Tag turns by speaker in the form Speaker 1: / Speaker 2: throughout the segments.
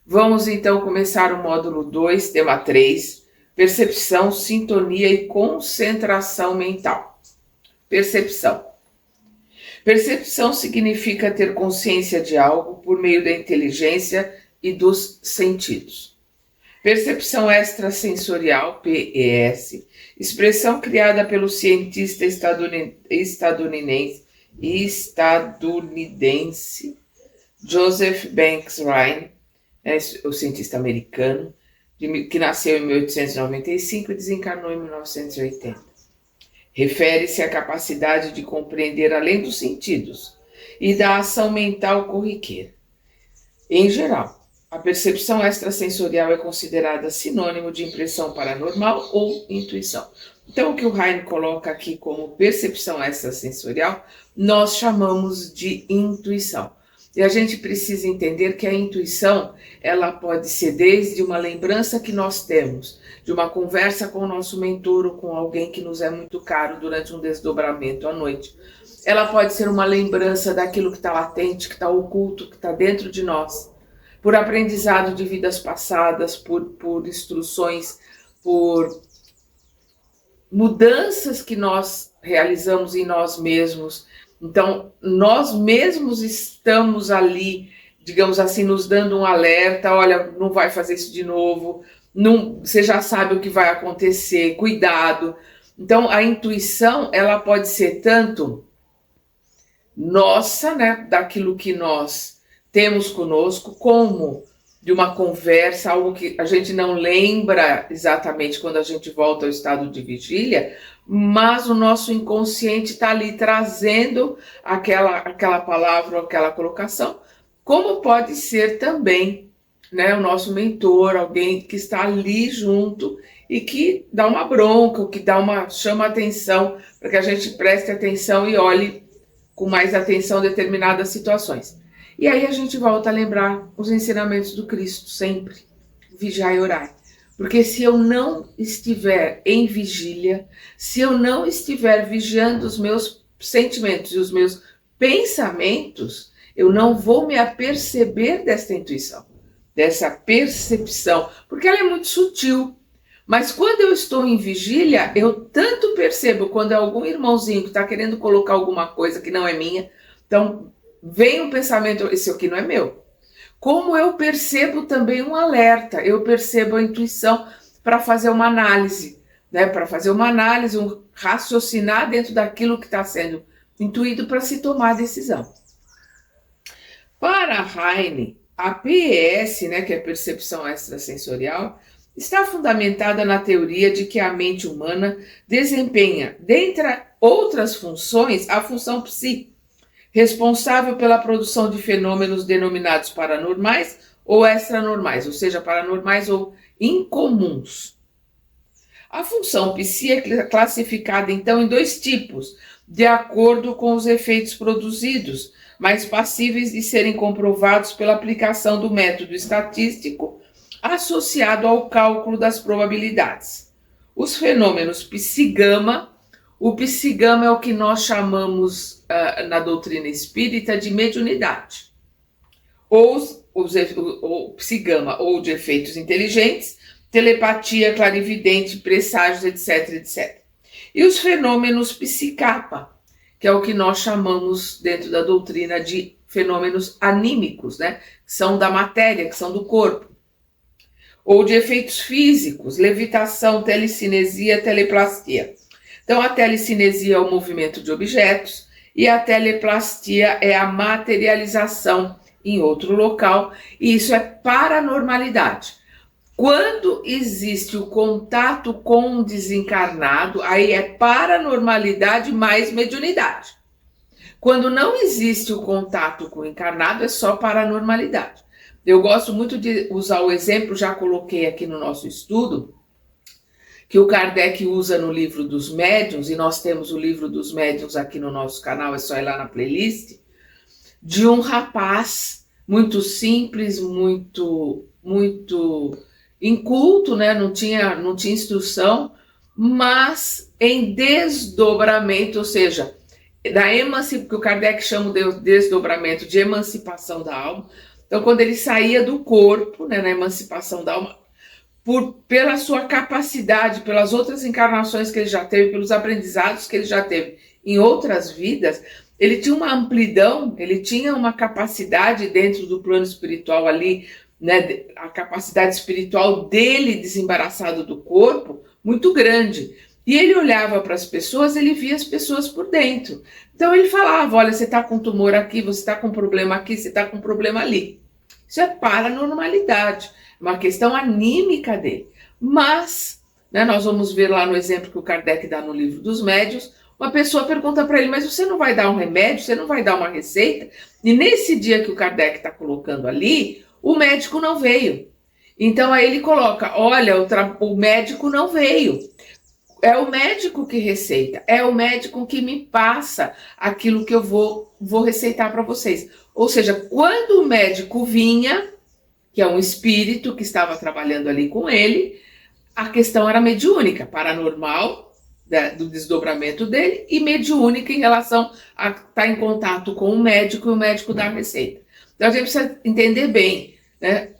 Speaker 1: Vamos então começar o módulo 2, tema 3, percepção, sintonia e concentração mental. Percepção. Percepção significa ter consciência de algo por meio da inteligência e dos sentidos. Percepção extrasensorial, PES, expressão criada pelo cientista estadunidense Joseph Banks Rhine, o cientista americano, que nasceu em 1895 e desencarnou em 1980. Refere-se à capacidade de compreender além dos sentidos e da ação mental corriqueira. Em geral, a percepção extrasensorial é considerada sinônimo de impressão paranormal ou intuição. Então, o que o Rhine coloca aqui como percepção extrasensorial, nós chamamos de intuição. E a gente precisa entender que a intuição, ela pode ser desde uma lembrança que nós temos, de uma conversa com o nosso mentor ou com alguém que nos é muito caro durante um desdobramento à noite. Ela pode ser uma lembrança daquilo que está latente, que está oculto, que está dentro de nós, por aprendizado de vidas passadas, por instruções, por mudanças que nós realizamos em nós mesmos. Então, nós mesmos estamos ali, digamos assim, nos dando um alerta, olha, não vai fazer isso de novo, não, você já sabe o que vai acontecer, cuidado. Então, a intuição, ela pode ser tanto nossa, né, daquilo que nós temos conosco, como de uma conversa, algo que a gente não lembra exatamente quando a gente volta ao estado de vigília, mas o nosso inconsciente está ali trazendo aquela palavra ou aquela colocação, como pode ser também, né, o nosso mentor, alguém que está ali junto e que dá uma bronca, que chama atenção para que a gente preste atenção e olhe com mais atenção determinadas situações. E aí a gente volta a lembrar os ensinamentos do Cristo, sempre, vigiai e orai. Porque se eu não estiver em vigília, se eu não estiver vigiando os meus sentimentos e os meus pensamentos, eu não vou me aperceber dessa intuição, dessa percepção, porque ela é muito sutil. Mas quando eu estou em vigília, eu tanto percebo quando é algum irmãozinho que está querendo colocar alguma coisa que não é minha, então vem um pensamento, esse aqui não é meu. Como eu percebo também um alerta, eu percebo a intuição para fazer uma análise, né? Para fazer uma análise, um raciocinar dentro daquilo que está sendo intuído para se tomar a decisão. Para Heine, a PES, né, que é percepção extrasensorial, está fundamentada na teoria de que a mente humana desempenha, dentre outras funções, a função psi, responsável pela produção de fenômenos denominados paranormais ou extranormais, ou seja, paranormais ou incomuns. A função psi é classificada, então, em dois tipos, de acordo com os efeitos produzidos, mais passíveis de serem comprovados pela aplicação do método estatístico associado ao cálculo das probabilidades. Os fenômenos psi-gama, o psi-gama é o que nós chamamos na doutrina espírita de mediunidade. O psi-gama, ou de efeitos inteligentes, telepatia, clarividente, presságios, etc, etc. E os fenômenos psi-kappa, que é o que nós chamamos dentro da doutrina de fenômenos anímicos, né? Que são da matéria, que são do corpo. Ou de efeitos físicos, levitação, telecinesia, teleplastia. Então, a telecinesia é o movimento de objetos e a teleplastia é a materialização em outro local, e isso é paranormalidade. Quando existe o contato com o desencarnado, aí é paranormalidade mais mediunidade. Quando não existe o contato com o encarnado, é só paranormalidade. Eu gosto muito de usar o exemplo, já coloquei aqui no nosso estudo, que o Kardec usa no livro dos médiuns, e nós temos o livro dos médiuns aqui no nosso canal, é só ir lá na playlist, de um rapaz muito simples, muito inculto, né? Não tinha instrução, mas em desdobramento, ou seja, da emancipação, que o Kardec chama de desdobramento de emancipação da alma. Então, quando ele saía do corpo, né, na emancipação da alma, pela sua capacidade, pelas outras encarnações que ele já teve, pelos aprendizados que ele já teve em outras vidas, ele tinha uma amplidão, ele tinha uma capacidade dentro do plano espiritual ali, né, a capacidade espiritual dele desembaraçado do corpo, muito grande. E ele olhava para as pessoas, ele via as pessoas por dentro. Então ele falava, olha, você está com tumor aqui, você está com problema aqui, você está com problema ali. Isso é paranormalidade, uma questão anímica dele. Mas, né, nós vamos ver lá no exemplo que o Kardec dá no livro dos médiuns, uma pessoa pergunta para ele, mas você não vai dar um remédio, você não vai dar uma receita? E nesse dia que o Kardec está colocando ali, o médico não veio. Então aí ele coloca, olha, o médico não veio. É o médico que receita, é o médico que me passa aquilo que eu vou receitar para vocês. Ou seja, quando o médico vinha, que é um espírito que estava trabalhando ali com ele, a questão era mediúnica, paranormal, do desdobramento dele, e mediúnica em relação a estar em contato com o médico e o médico dar a receita. Então a gente precisa entender bem, né?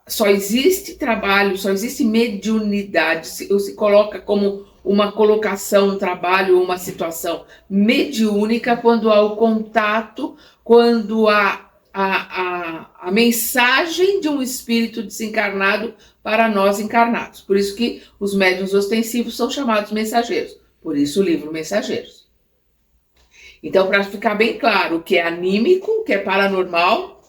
Speaker 1: Só existe trabalho, só existe mediunidade, se coloca como uma colocação, um trabalho, uma situação mediúnica quando há o contato, quando há a mensagem de um espírito desencarnado para nós encarnados. Por isso que os médiuns ostensivos são chamados mensageiros. Por isso o livro Mensageiros. Então, para ficar bem claro, o que é anímico, o que é paranormal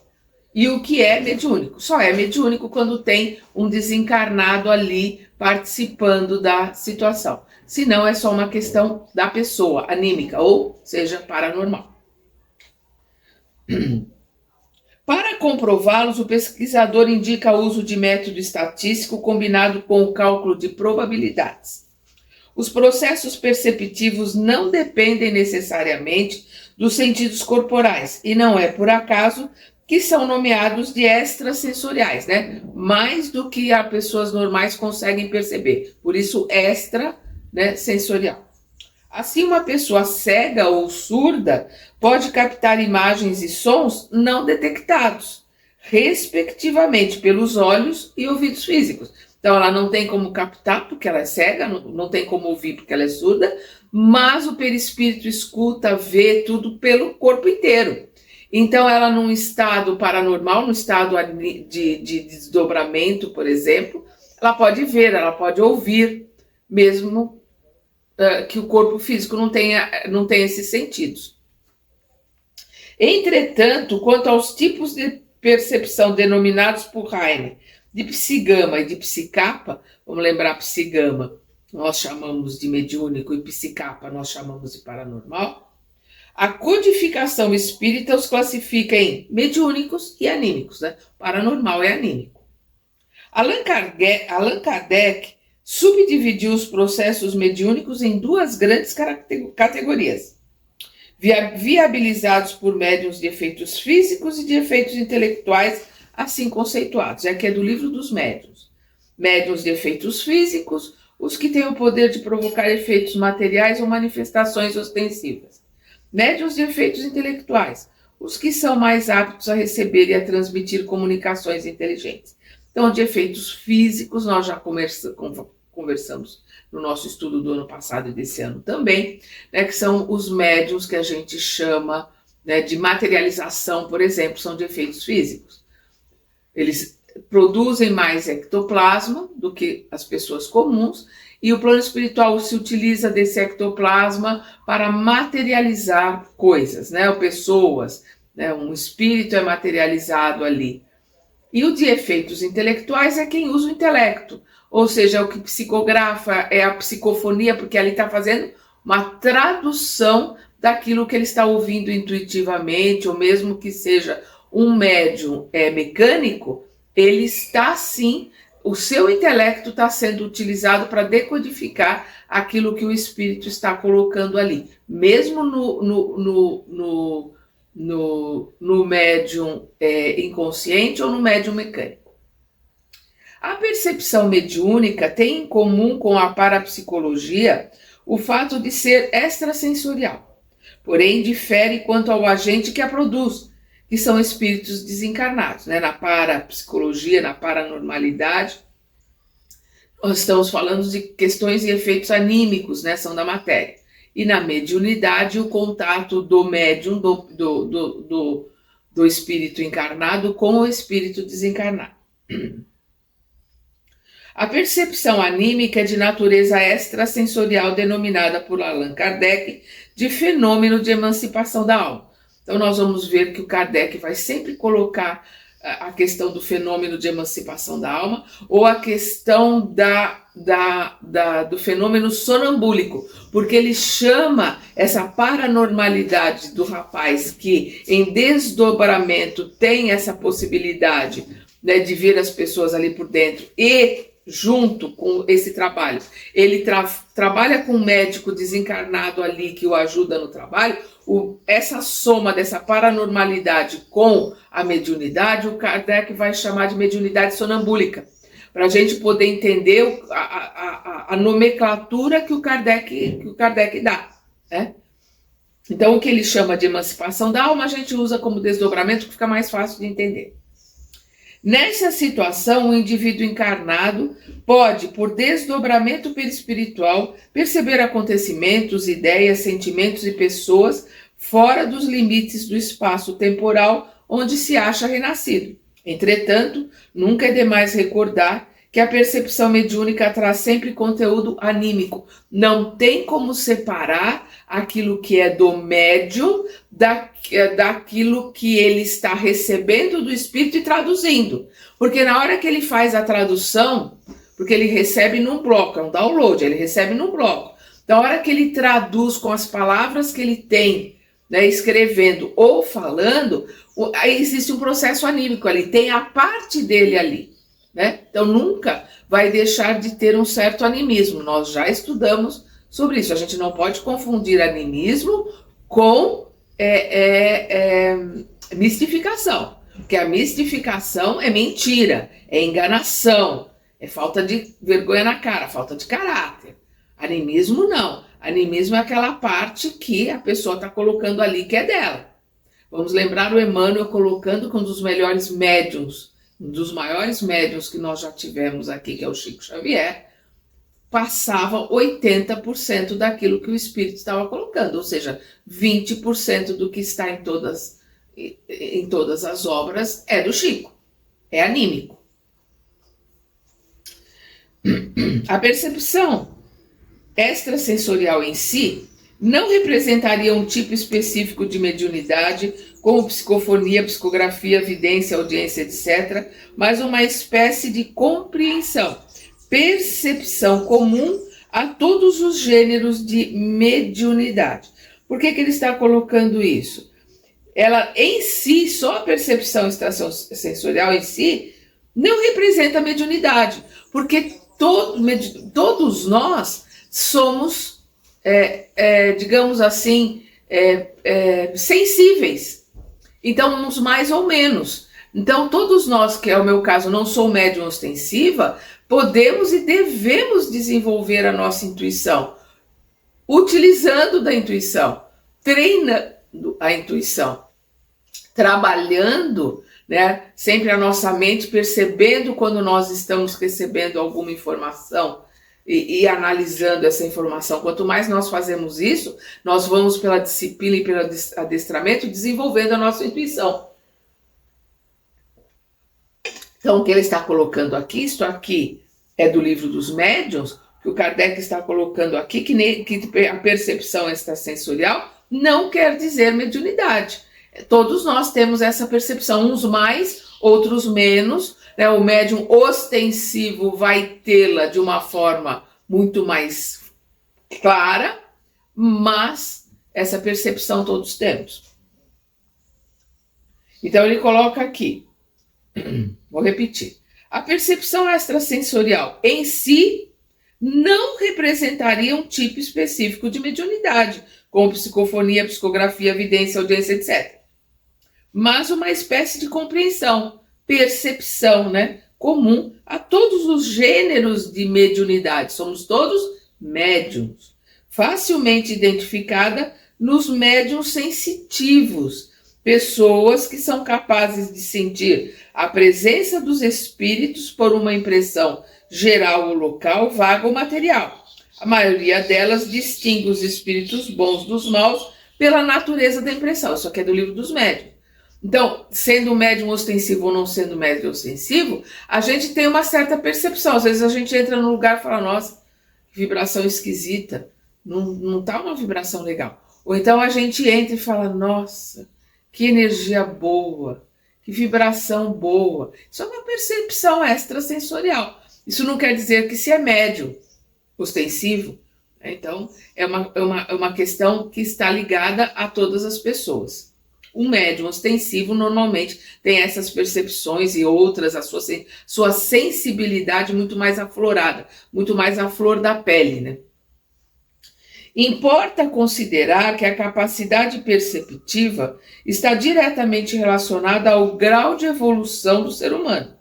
Speaker 1: e o que é mediúnico. Só é mediúnico quando tem um desencarnado ali participando da situação. Senão é só uma questão da pessoa, anímica, ou seja, paranormal. Para comprová-los, o pesquisador indica o uso de método estatístico combinado com o cálculo de probabilidades. Os processos perceptivos não dependem necessariamente dos sentidos corporais, e não é por acaso que são nomeados de extrasensoriais, né? Mais do que as pessoas normais conseguem perceber. Por isso, extra, né, sensorial. Assim, uma pessoa cega ou surda pode captar imagens e sons não detectados, respectivamente, pelos olhos e ouvidos físicos. Então, ela não tem como captar, porque ela é cega, não tem como ouvir, porque ela é surda, mas o perispírito escuta, vê tudo pelo corpo inteiro. Então, ela num estado paranormal, num estado de desdobramento, por exemplo, ela pode ver, ela pode ouvir, mesmo que o corpo físico não tenha esses sentidos. Entretanto, quanto aos tipos de percepção denominados por Heine de psigama e de psicapa, vamos lembrar, psigama nós chamamos de mediúnico e psicapa nós chamamos de paranormal, a codificação espírita os classifica em mediúnicos e anímicos, né? Paranormal é anímico. Allan Kardec subdividiu os processos mediúnicos em duas grandes categorias: viabilizados por médiuns de efeitos físicos e de efeitos intelectuais, assim conceituados. Aqui é do livro dos médiuns. Médiuns de efeitos físicos, os que têm o poder de provocar efeitos materiais ou manifestações ostensivas. Médiuns de efeitos intelectuais, os que são mais aptos a receber e a transmitir comunicações inteligentes. Então, de efeitos físicos, nós já conversamos no nosso estudo do ano passado e desse ano também, né, que são os médiuns que a gente chama, né, de materialização, por exemplo, são de efeitos físicos. Eles produzem mais ectoplasma do que as pessoas comuns, e o plano espiritual se utiliza desse ectoplasma para materializar coisas, né, ou pessoas, né, um espírito é materializado ali. E o de efeitos intelectuais é quem usa o intelecto, ou seja, é o que psicografa, é a psicofonia, porque ali está fazendo uma tradução daquilo que ele está ouvindo intuitivamente, ou mesmo que seja um médium mecânico, ele está sim, o seu intelecto está sendo utilizado para decodificar aquilo que o espírito está colocando ali, mesmo no médium inconsciente ou no médium mecânico. A percepção mediúnica tem em comum com a parapsicologia o fato de ser extrasensorial, porém difere quanto ao agente que a produz, que são espíritos desencarnados, né? Na parapsicologia, na paranormalidade, nós estamos falando de questões e efeitos anímicos, né? São da matéria. E na mediunidade, o contato do médium, do espírito encarnado com o espírito desencarnado. A percepção anímica é de natureza extrasensorial, denominada por Allan Kardec de fenômeno de emancipação da alma. Então nós vamos ver que o Kardec vai sempre colocar a questão do fenômeno de emancipação da alma ou a questão do fenômeno sonambúlico, porque ele chama essa paranormalidade do rapaz que em desdobramento tem essa possibilidade, né, de ver as pessoas ali por dentro e junto com esse trabalho, ele trabalha com um médico desencarnado ali que o ajuda no trabalho. Essa soma dessa paranormalidade com a mediunidade, o Kardec vai chamar de mediunidade sonambúlica, para a gente poder entender a nomenclatura que o Kardec dá, né? Então, o que ele chama de emancipação da alma, a gente usa como desdobramento, que fica mais fácil de entender. Nessa situação, o indivíduo encarnado pode, por desdobramento perispiritual, perceber acontecimentos, ideias, sentimentos e pessoas fora dos limites do espaço temporal onde se acha renascido. Entretanto, nunca é demais recordar que a percepção mediúnica traz sempre conteúdo anímico. Não tem como separar aquilo que é do médium daquilo que ele está recebendo do espírito e traduzindo. Porque na hora que ele faz a tradução, porque ele recebe num bloco, é um download, ele recebe num bloco. Na hora que ele traduz com as palavras que ele tem, né, escrevendo ou falando, aí existe um processo anímico ali, tem a parte dele ali, né? Então nunca vai deixar de ter um certo animismo. Nós já estudamos sobre isso. A gente não pode confundir animismo com mistificação, porque a mistificação é mentira, é enganação, é falta de vergonha na cara, falta de caráter. Animismo não. Animismo é aquela parte que a pessoa está colocando ali que é dela. Vamos lembrar o Emmanuel colocando que um dos melhores médiuns, um dos maiores médiuns que nós já tivemos aqui, que é o Chico Xavier, passava 80% daquilo que o espírito estava colocando, ou seja, 20% do que está em todas as obras é do Chico, é anímico. A percepção extrasensorial em si não representaria um tipo específico de mediunidade, como psicofonia, psicografia, vidência, audiência, etc., mas uma espécie de compreensão, percepção comum a todos os gêneros de mediunidade. Por que ele está colocando isso? Ela em si, só a percepção extrasensorial em si, não representa a mediunidade, porque todos nós somos, digamos assim, sensíveis. Então, uns mais ou menos. Então, todos nós, que é o meu caso, não sou médium ostensiva, podemos e devemos desenvolver a nossa intuição, utilizando da intuição, treinando a intuição, trabalhando, né, sempre a nossa mente, percebendo quando nós estamos recebendo alguma informação e analisando essa informação. Quanto mais nós fazemos isso, nós vamos pela disciplina e pelo adestramento desenvolvendo a nossa intuição. Então, o que ele está colocando aqui, isto aqui é do livro dos médiuns, que o Kardec está colocando aqui, que a percepção extrasensorial não quer dizer mediunidade. Todos nós temos essa percepção, uns mais, outros menos, né? O médium ostensivo vai tê-la de uma forma muito mais clara, mas essa percepção todos temos. Então ele coloca aqui, vou repetir, a percepção extrasensorial em si não representaria um tipo específico de mediunidade, como psicofonia, psicografia, vidência, audiência, etc. Mas uma espécie de compreensão, percepção, né, comum a todos os gêneros de mediunidade. Somos todos médiums, facilmente identificada nos médiums sensitivos, pessoas que são capazes de sentir a presença dos espíritos por uma impressão geral ou local, vaga ou material. A maioria delas distingue os espíritos bons dos maus pela natureza da impressão. Isso aqui é do livro dos médiuns. Então, sendo médium ostensivo ou não sendo médium ostensivo, a gente tem uma certa percepção. Às vezes a gente entra num lugar e fala, nossa, que vibração esquisita, não tá uma vibração legal. Ou então a gente entra e fala, nossa, que energia boa, que vibração boa. Isso é uma percepção extrasensorial. Isso não quer dizer que se é médium ostensivo, então é uma questão que está ligada a todas as pessoas. Um médium ostensivo normalmente tem essas percepções e outras, a sua sensibilidade muito mais aflorada, muito mais à flor da pele, né? Importa considerar que a capacidade perceptiva está diretamente relacionada ao grau de evolução do ser humano.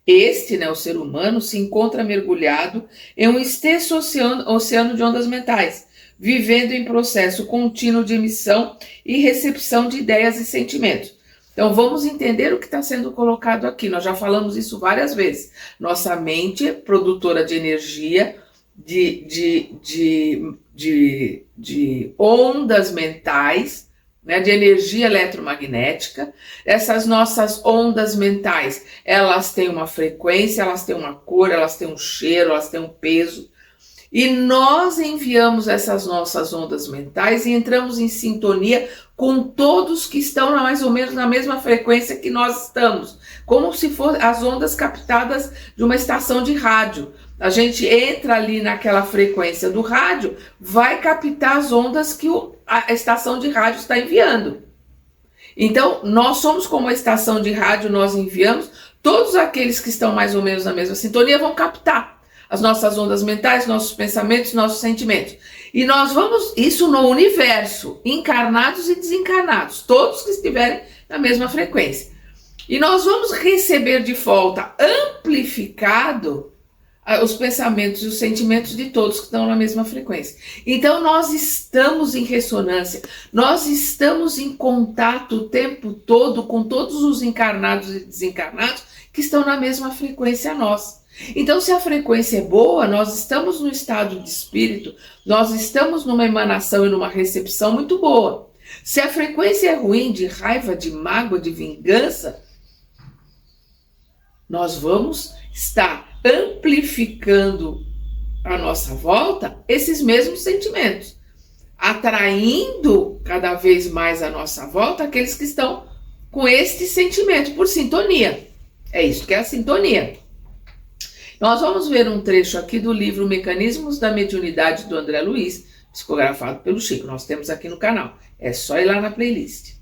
Speaker 1: O ser humano, se encontra mergulhado em um extenso oceano de ondas mentais, vivendo em processo contínuo de emissão e recepção de ideias e sentimentos. Então vamos entender o que está sendo colocado aqui. Nós já falamos isso várias vezes. Nossa mente é produtora de energia, de ondas mentais, né, de energia eletromagnética. Essas nossas ondas mentais, elas têm uma frequência, elas têm uma cor, elas têm um cheiro, elas têm um peso. E nós enviamos essas nossas ondas mentais e entramos em sintonia com todos que estão mais ou menos na mesma frequência que nós estamos, como se fossem as ondas captadas de uma estação de rádio. A gente entra ali naquela frequência do rádio, vai captar as ondas que a estação de rádio está enviando. Então, nós somos como a estação de rádio, nós enviamos, todos aqueles que estão mais ou menos na mesma sintonia vão captar as nossas ondas mentais, nossos pensamentos, nossos sentimentos. E nós vamos, isso no universo, encarnados e desencarnados, todos que estiverem na mesma frequência. E nós vamos receber de volta amplificado os pensamentos e os sentimentos de todos que estão na mesma frequência. Então nós estamos em ressonância, nós estamos em contato o tempo todo com todos os encarnados e desencarnados que estão na mesma frequência nossa. Então, se a frequência é boa, nós estamos no estado de espírito, nós estamos numa emanação e numa recepção muito boa. Se a frequência é ruim, de raiva, de mágoa, de vingança, nós vamos estar amplificando à nossa volta esses mesmos sentimentos, atraindo cada vez mais à nossa volta aqueles que estão com este sentimento por sintonia. É isso que é a sintonia. Nós vamos ver um trecho aqui do livro Mecanismos da Mediunidade, do André Luiz, psicografado pelo Chico. Nós temos aqui no canal. É só ir lá na playlist.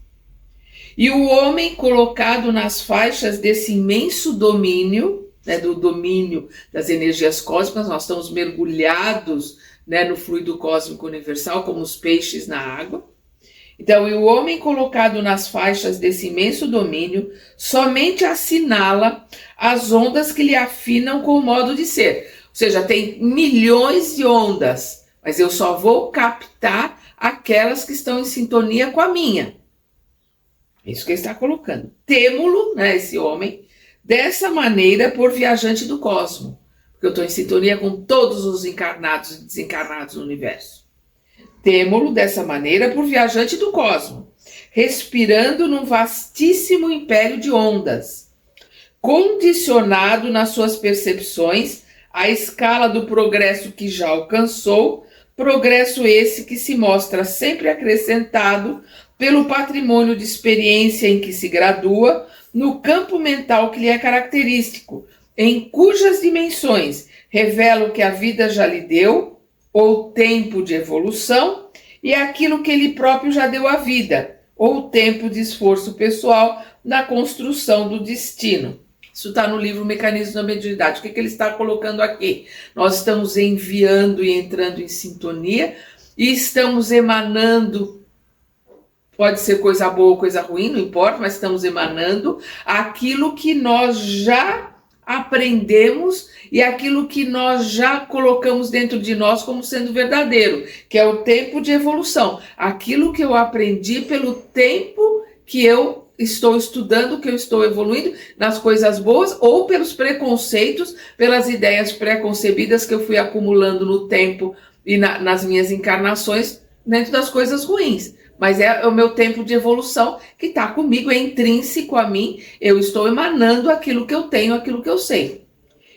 Speaker 1: E o homem colocado nas faixas desse imenso domínio, né, do domínio das energias cósmicas, nós estamos mergulhados, né, no fluido cósmico universal, como os peixes na água. Então, e o homem colocado nas faixas desse imenso domínio somente assinala as ondas que lhe afinam com o modo de ser. Ou seja, tem milhões de ondas, mas eu só vou captar aquelas que estão em sintonia com a minha. É isso que ele está colocando. Temo-lo, né, esse homem, dessa maneira por viajante do cosmo, porque eu estou em sintonia com todos os encarnados e desencarnados no universo. Temo-lo dessa maneira por viajante do cosmo, respirando num vastíssimo império de ondas, condicionado nas suas percepções à escala do progresso que já alcançou, progresso esse que se mostra sempre acrescentado pelo patrimônio de experiência em que se gradua, no campo mental que lhe é característico, em cujas dimensões revela o que a vida já lhe deu, ou tempo de evolução, e aquilo que ele próprio já deu à vida, ou tempo de esforço pessoal na construção do destino. Isso está no livro Mecanismos da Mediunidade. O que ele está colocando aqui? Nós estamos enviando e entrando em sintonia, e estamos emanando, pode ser coisa boa ou coisa ruim, não importa, mas estamos emanando aquilo que nós já aprendemos e aquilo que nós já colocamos dentro de nós como sendo verdadeiro, que é o tempo de evolução. Aquilo que eu aprendi pelo tempo que eu estou estudando, que eu estou evoluindo nas coisas boas, ou pelos preconceitos, pelas ideias preconcebidas que eu fui acumulando no tempo e nas minhas encarnações dentro das coisas ruins. Mas é o meu tempo de evolução que está comigo, é intrínseco a mim, eu estou emanando aquilo que eu tenho, aquilo que eu sei.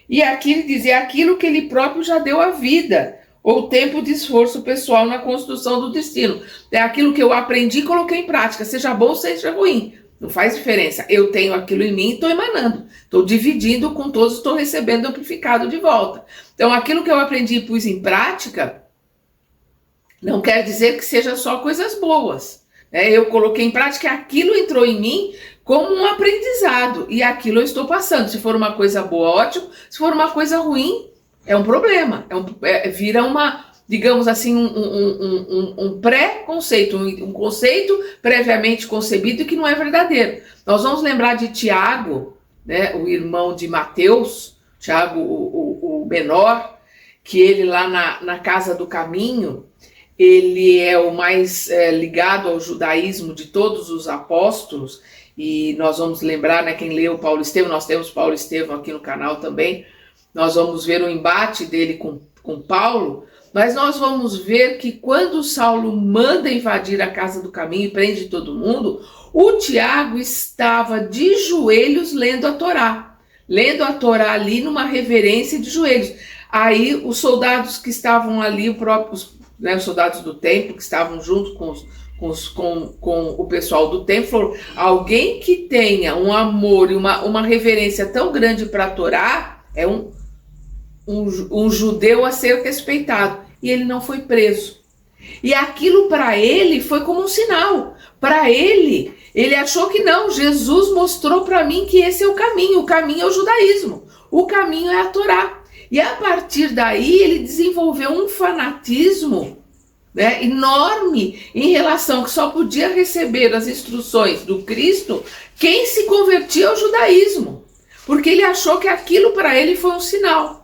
Speaker 1: E aqui ele diz, é aquilo que ele próprio já deu à vida, ou tempo de esforço pessoal na construção do destino. É aquilo que eu aprendi e coloquei em prática, seja bom, seja ruim. Não faz diferença. Eu tenho aquilo em mim e estou emanando. Estou dividindo com todos, estou recebendo amplificado de volta. Então, aquilo que eu aprendi e pus em prática, não quer dizer que seja só coisas boas. Eu coloquei em prática, aquilo entrou em mim como um aprendizado. E aquilo eu estou passando. Se for uma coisa boa, ótimo. Se for uma coisa ruim, é um problema. Vira uma... digamos assim, um pré-conceito, um conceito previamente concebido que não é verdadeiro. Nós vamos lembrar de Tiago, né, o irmão de Mateus, Tiago o menor, que ele lá na Casa do Caminho, ele é o mais ligado ao judaísmo de todos os apóstolos, e nós vamos lembrar, né, quem leu Paulo Estevão, nós temos Paulo Estevão aqui no canal também, nós vamos ver o embate dele com Paulo. Mas nós vamos ver que quando Saulo manda invadir a Casa do Caminho e prende todo mundo, o Tiago estava de joelhos lendo a Torá ali numa reverência de joelhos. Aí os soldados que estavam ali, os soldados do templo que estavam junto com o pessoal do templo, falaram, alguém que tenha um amor e uma reverência tão grande para a Torá é um judeu a ser respeitado. E ele não foi preso. E aquilo para ele foi como um sinal. Para ele achou que não. Jesus mostrou para mim que esse é o caminho. O caminho é o judaísmo. O caminho é a Torá. E a partir daí ele desenvolveu um fanatismo, né, enorme em relação que só podia receber as instruções do Cristo quem se convertia ao judaísmo. Porque ele achou que aquilo para ele foi um sinal.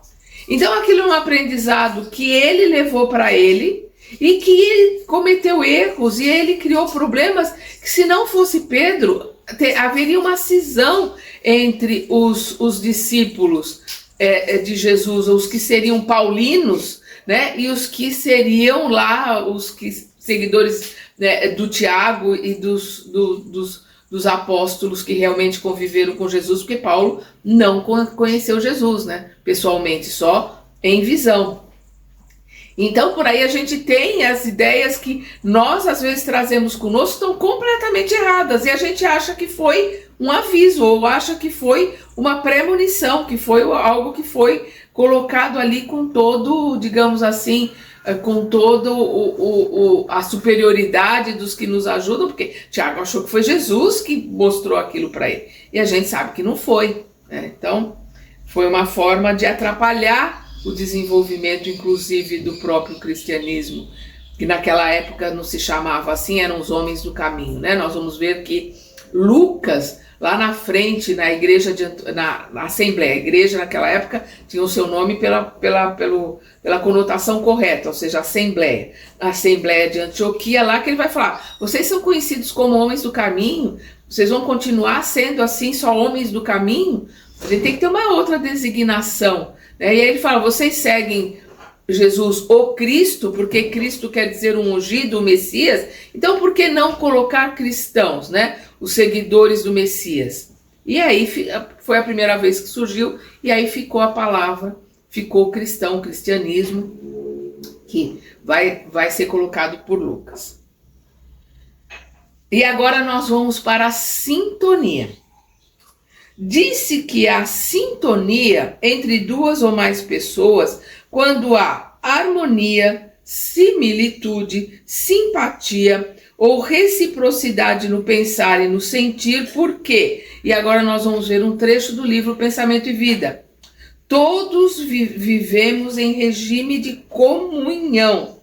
Speaker 1: Então aquilo é um aprendizado que ele levou para ele e que ele cometeu erros e ele criou problemas que, se não fosse Pedro, haveria uma cisão entre os discípulos de Jesus, os que seriam paulinos, né, e os que seriam lá seguidores, né, do Tiago e dos apóstolos que realmente conviveram com Jesus, porque Paulo não conheceu Jesus, né, pessoalmente, só em visão. Então, por aí a gente tem as ideias que nós, às vezes, trazemos conosco, estão completamente erradas, e a gente acha que foi um aviso, ou acha que foi uma premonição, que foi algo que foi colocado ali com todo, digamos assim, com toda a superioridade dos que nos ajudam, porque Tiago achou que foi Jesus que mostrou aquilo para ele, e a gente sabe que não foi, né? Então, foi uma forma de atrapalhar o desenvolvimento, inclusive, do próprio cristianismo, que naquela época não se chamava assim, eram os homens do caminho, né? Nós vamos ver que Lucas, lá na frente, na igreja, na Assembleia, a igreja naquela época tinha o seu nome pela conotação correta, ou seja, Assembleia. A Assembleia de Antioquia, lá que ele vai falar, vocês são conhecidos como homens do caminho, vocês vão continuar sendo assim, só homens do caminho? A gente tem que ter uma outra designação, né? E aí ele fala, vocês seguem Jesus, o Cristo, porque Cristo quer dizer um ungido, o Messias, então por que não colocar cristãos, né? Os seguidores do Messias. E aí foi a primeira vez que surgiu, e aí ficou a palavra, ficou cristão, cristianismo, que vai ser colocado por Lucas. E agora nós vamos para a sintonia. Disse que a sintonia entre duas ou mais pessoas, quando há harmonia, similitude, simpatia ou reciprocidade no pensar e no sentir, por quê? E agora nós vamos ver um trecho do livro Pensamento e Vida. Todos vivemos em regime de comunhão.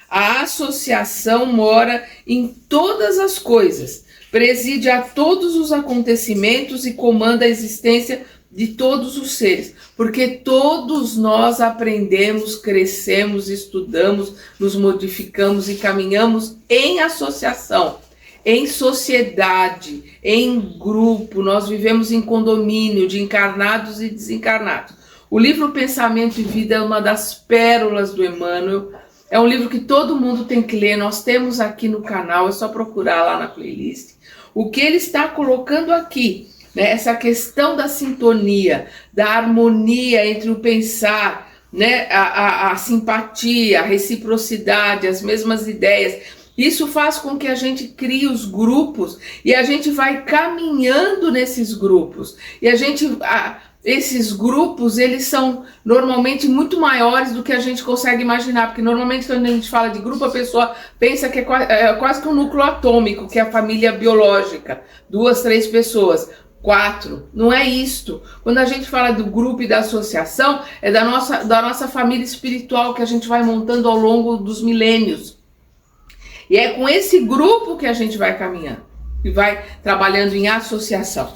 Speaker 1: A associação mora em todas as coisas, preside a todos os acontecimentos e comanda a existência de todos os seres, porque todos nós aprendemos, crescemos, estudamos, nos modificamos e caminhamos em associação, em sociedade, em grupo, nós vivemos em condomínio de encarnados e desencarnados. O livro Pensamento e Vida é uma das pérolas do Emmanuel. É um livro que todo mundo tem que ler. Nós temos aqui no canal, é só procurar lá na playlist. O que ele está colocando aqui, né? Essa questão da sintonia, da harmonia entre o pensar, né? A simpatia, a reciprocidade, as mesmas ideias. Isso faz com que a gente crie os grupos e a gente vai caminhando nesses grupos. E esses grupos, eles são normalmente muito maiores do que a gente consegue imaginar, porque normalmente quando a gente fala de grupo, a pessoa pensa que é quase que um núcleo atômico, que é a família biológica, 2, 3 pessoas, 4, não é isto. Quando a gente fala do grupo e da associação, é da nossa família espiritual que a gente vai montando ao longo dos milênios. E é com esse grupo que a gente vai caminhando, e vai trabalhando em associação.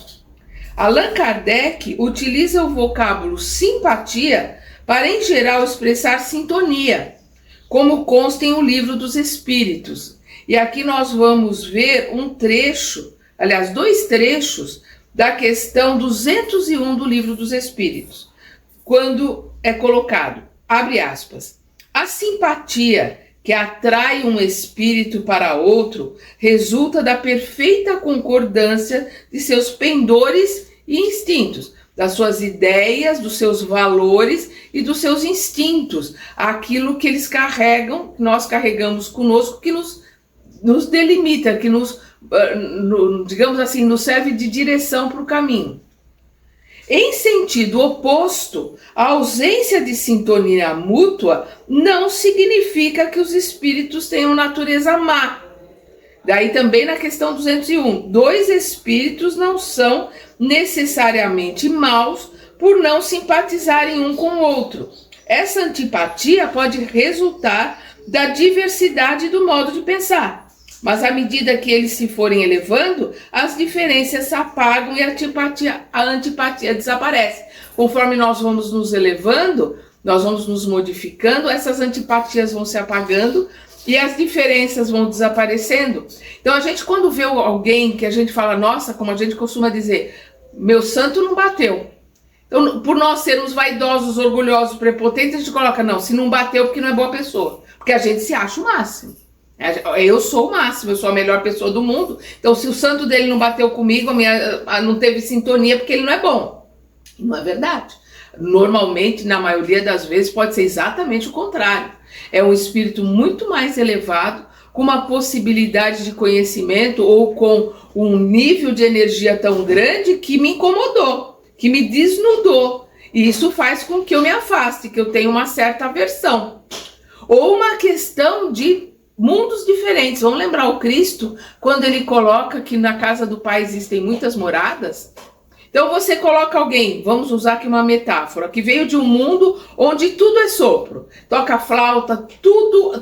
Speaker 1: Allan Kardec utiliza o vocábulo simpatia para, em geral, expressar sintonia, como consta em O Livro dos Espíritos. E aqui nós vamos ver um trecho, aliás, 2 trechos, da questão 201 do Livro dos Espíritos, quando é colocado, abre aspas, a simpatia que atrai um espírito para outro, resulta da perfeita concordância de seus pendores e instintos, das suas ideias, dos seus valores e dos seus instintos, aquilo que eles carregam, que nós carregamos conosco, que nos delimita, que digamos assim, nos serve de direção para o caminho. Em sentido oposto, a ausência de sintonia mútua não significa que os espíritos tenham natureza má. Daí também na questão 201, 2 espíritos não são necessariamente maus por não simpatizarem um com o outro. Essa antipatia pode resultar da diversidade do modo de pensar. Mas à medida que eles se forem elevando, as diferenças se apagam e a antipatia desaparece. Conforme nós vamos nos elevando, nós vamos nos modificando, essas antipatias vão se apagando e as diferenças vão desaparecendo. Então a gente, quando vê alguém que a gente fala, nossa, como a gente costuma dizer, meu santo não bateu. Então, por nós sermos vaidosos, orgulhosos, prepotentes, a gente coloca, não, se não bateu porque não é boa pessoa. Porque a gente se acha o máximo. Eu sou o máximo, eu sou a melhor pessoa do mundo. Então, se o santo dele não bateu comigo, não teve sintonia, porque ele não é bom. Não é verdade. Normalmente, na maioria das vezes, pode ser exatamente o contrário. É um espírito muito mais elevado, com uma possibilidade de conhecimento ou com um nível de energia tão grande que me incomodou, que me desnudou. E isso faz com que eu me afaste, que eu tenha uma certa aversão. Ou uma questão de mundos diferentes. Vamos lembrar o Cristo, quando ele coloca que na casa do Pai existem muitas moradas. Então você coloca alguém, vamos usar aqui uma metáfora, que veio de um mundo onde tudo é sopro. Toca flauta, tudo,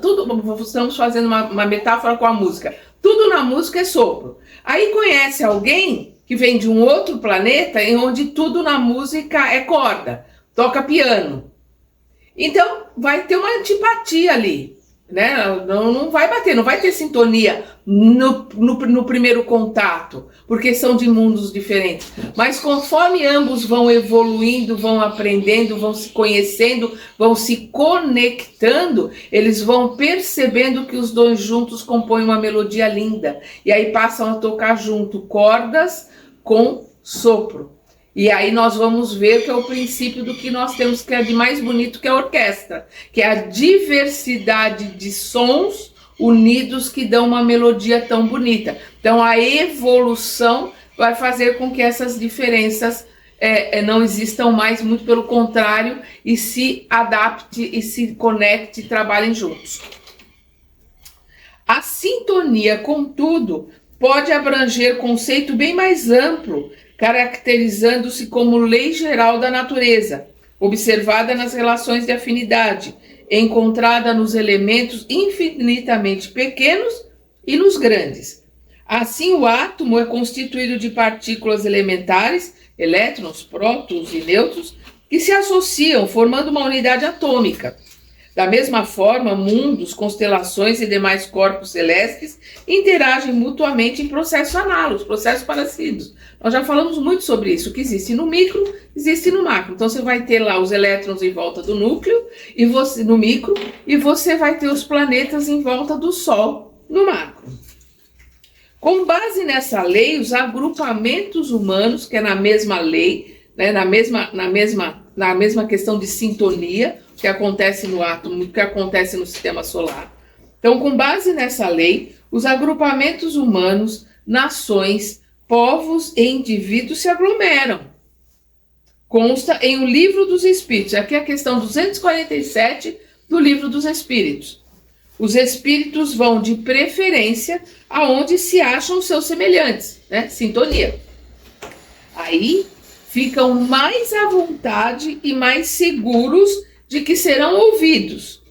Speaker 1: estamos fazendo uma metáfora com a música. Tudo na música é sopro. Aí conhece alguém que vem de um outro planeta em onde tudo na música é corda, toca piano. Então vai ter uma antipatia ali. Né? Não vai bater, não vai ter sintonia no primeiro contato, porque são de mundos diferentes. Mas conforme ambos vão evoluindo, vão aprendendo, vão se conhecendo, vão se conectando, eles vão percebendo que os dois juntos compõem uma melodia linda. E aí passam a tocar junto cordas com sopro. E aí nós vamos ver que é o princípio do que nós temos, que é de mais bonito, que é a orquestra, que é a diversidade de sons unidos que dão uma melodia tão bonita. Então a evolução vai fazer com que essas diferenças não existam mais, muito pelo contrário, e se adapte e se conecte e trabalhem juntos. A sintonia, contudo, pode abranger conceito bem mais amplo, caracterizando-se como lei geral da natureza, observada nas relações de afinidade, encontrada nos elementos infinitamente pequenos e nos grandes. Assim, o átomo é constituído de partículas elementares, elétrons, prótons e nêutrons, que se associam, formando uma unidade atômica. Da mesma forma, mundos, constelações e demais corpos celestes interagem mutuamente em processos análogos, processos parecidos. Nós já falamos muito sobre isso, que existe no micro, existe no macro. Então você vai ter lá os elétrons em volta do núcleo, e você, no micro, e você vai ter os planetas em volta do Sol no macro. Com base nessa lei, os agrupamentos humanos, que é na mesma lei, né, na mesma questão de sintonia, que acontece no átomo, que acontece no sistema solar. Então, com base nessa lei, os agrupamentos humanos, nações, povos e indivíduos se aglomeram. Consta em O Livro dos Espíritos. Aqui é a questão 247 do Livro dos Espíritos. Os espíritos vão de preferência aonde se acham os seus semelhantes, né? Sintonia. Aí ficam mais à vontade e mais seguros de que serão ouvidos.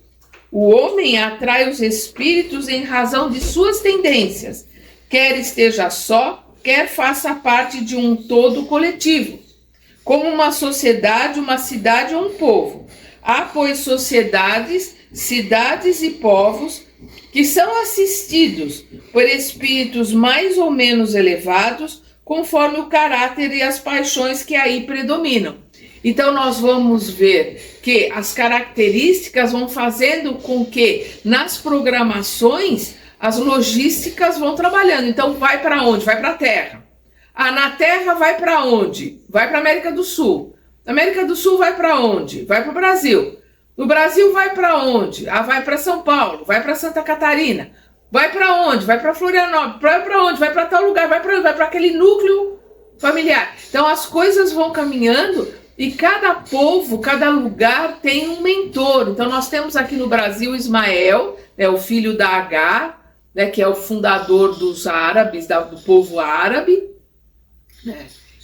Speaker 1: O homem atrai os espíritos em razão de suas tendências, quer esteja só, quer faça parte de um todo coletivo, como uma sociedade, uma cidade ou um povo. Há, pois, sociedades, cidades e povos que são assistidos por espíritos mais ou menos elevados, conforme o caráter e as paixões que aí predominam. Então nós vamos ver que as características vão fazendo com que nas programações as logísticas vão trabalhando. Então vai para onde? Vai para a Terra. Na Terra vai para onde? Vai para a América do Sul. Na América do Sul vai para onde? Vai para o Brasil. No Brasil vai para onde? Vai para São Paulo, vai para Santa Catarina. Vai para onde? Vai para Florianópolis. Vai para onde? Vai para tal lugar. Vai para aquele núcleo familiar. Então as coisas vão caminhando e cada povo, cada lugar tem um mentor. Então nós temos aqui no Brasil Ismael, o filho da Agar, que é o fundador dos árabes, do povo árabe,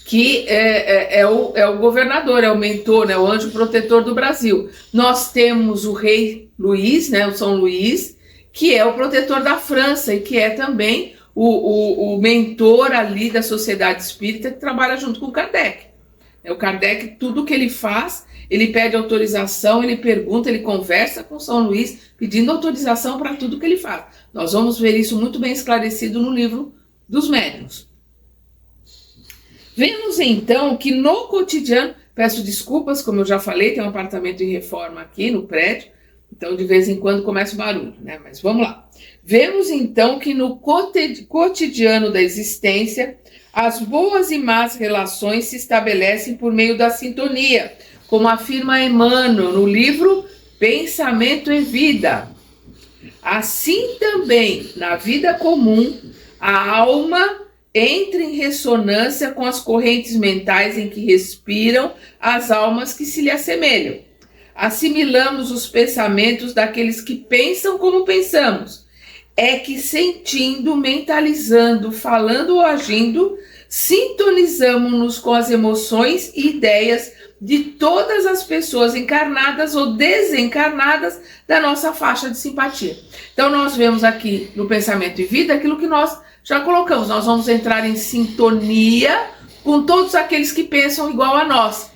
Speaker 1: que é o governador, é o mentor, o anjo protetor do Brasil. Nós temos o rei Luís, o São Luís, que é o protetor da França e que é também o mentor ali da sociedade espírita que trabalha junto com o Kardec. O Kardec, tudo que ele faz, ele pede autorização, ele pergunta, ele conversa com São Luís, pedindo autorização para tudo que ele faz. Nós vamos ver isso muito bem esclarecido no livro dos médiuns. Vemos então que no cotidiano, peço desculpas, como eu já falei, tem um apartamento em reforma aqui no prédio, então de vez em quando começa o barulho, mas vamos lá. Vemos então que no cotidiano da existência, as boas e más relações se estabelecem por meio da sintonia, como afirma Emmanuel no livro Pensamento e Vida. Assim também, na vida comum, a alma entra em ressonância com as correntes mentais em que respiram as almas que se lhe assemelham. Assimilamos os pensamentos daqueles que pensam como pensamos. É que sentindo, mentalizando, falando ou agindo, sintonizamos-nos com as emoções e ideias de todas as pessoas encarnadas ou desencarnadas da nossa faixa de simpatia. Então nós vemos aqui no Pensamento e Vida aquilo que nós já colocamos. Nós vamos entrar em sintonia com todos aqueles que pensam igual a nós,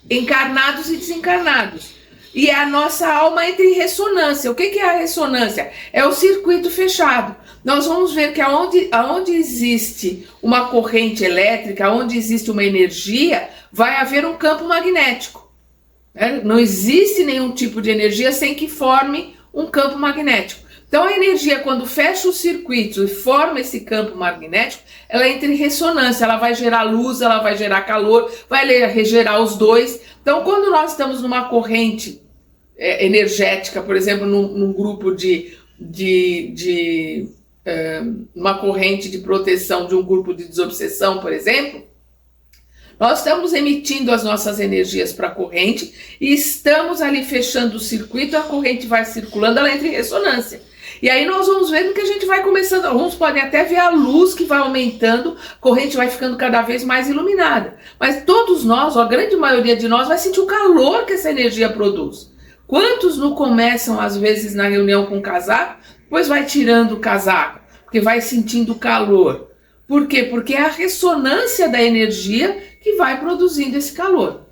Speaker 1: encarnados e desencarnados. E a nossa alma entra em ressonância. O que é a ressonância? É o circuito fechado. Nós vamos ver que aonde existe uma corrente elétrica, aonde existe uma energia, vai haver um campo magnético. Não existe nenhum tipo de energia sem que forme um campo magnético. Então a energia, quando fecha os circuitos e forma esse campo magnético, ela entra em ressonância, ela vai gerar luz, ela vai gerar calor, vai regerar os dois. Então quando nós estamos numa corrente energética, por exemplo, num grupo uma corrente de proteção de um grupo de desobsessão, por exemplo, nós estamos emitindo as nossas energias para a corrente e estamos ali fechando o circuito, a corrente vai circulando, ela entra em ressonância. E aí nós vamos vendo que a gente vai começando, alguns podem até ver a luz que vai aumentando, a corrente vai ficando cada vez mais iluminada. Mas todos nós, a grande maioria de nós, vai sentir o calor que essa energia produz. Quantos não começam, às vezes, na reunião com o casaco, depois vai tirando o casaco, porque vai sentindo o calor. Por quê? Porque é a ressonância da energia que vai produzindo esse calor.